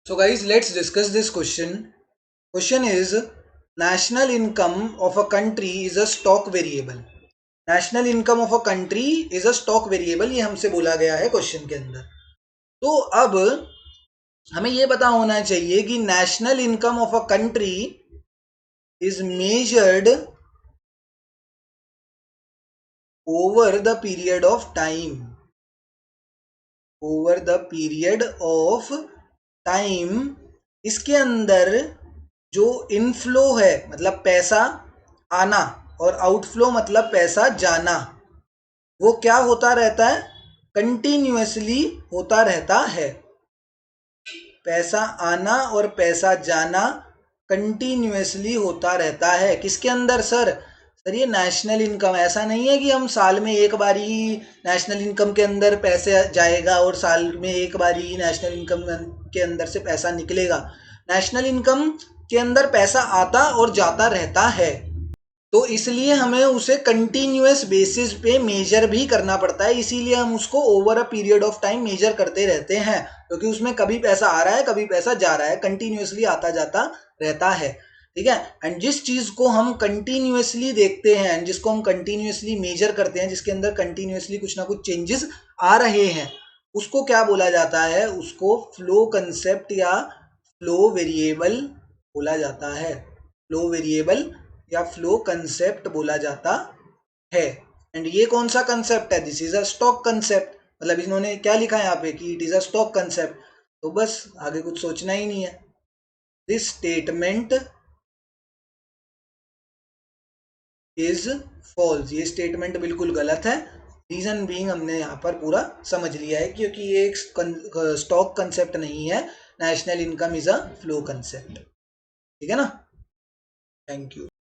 So guys, let's discuss this question. Question is, national income of a country is a stock variable. National income of a country is a stock variable, ये हमसे बोला गया है question के अंदर। तो अब हमें ये पता होना चाहिए कि national income of a country is measured over the period of time. Over the period of time, इसके अंदर जो इनफ्लो है मतलब पैसा आना और आउटफ्लो मतलब पैसा जाना, वो क्या होता रहता है, कंटिन्यूअसली होता रहता है। पैसा आना और पैसा जाना कंटिन्यूअसली होता रहता है। किसके अंदर सर? सर ये नेशनल इनकम, ऐसा नहीं है कि हम साल में एक बार ही नेशनल इनकम के अंदर पैसे जाएगा और साल में एक बार ही नेशनल इनकम के अंदर से पैसा निकलेगा। नेशनल इनकम के अंदर पैसा आता और जाता रहता है, तो इसलिए हमें उसे कंटिन्यूअस बेसिस पे मेजर भी करना पड़ता है। इसीलिए हम उसको over a period of time measure करते रहते हैं, क्योंकि उसमें कभी पैसा आ रहा है कभी पैसा जा रहा है, कंटिन्यूअसली आता जाता रहता है। ठीक है। एंड जिस चीज को हम कंटिन्यूअसली देखते हैं, जिसको हम कंटिन्यूअसली मेजर करते हैं, जिसके अंदर कंटिन्यूअसली कुछ ना कुछ चेंजेस आ रहे हैं, उसको क्या बोला जाता है? उसको फ्लो कंसेप्ट या फ्लो वेरिएबल बोला जाता है। फ्लो वेरिएबल या फ्लो कंसेप्ट बोला जाता है। एंड ये कौन सा कंसेप्ट है? This is a stock concept. मतलब इन्होंने क्या लिखा है यहाँ पे कि it is a stock concept. तो बस आगे कुछ सोचना ही नहीं है। दिस स्टेटमेंट इज फॉल्स, ये स्टेटमेंट बिल्कुल गलत है। रीजन बीइंग हमने यहाँ पर पूरा समझ लिया है, क्योंकि ये एक स्टॉक कंसेप्ट नहीं है। National income is a flow concept. ठीक है ना? Thank you.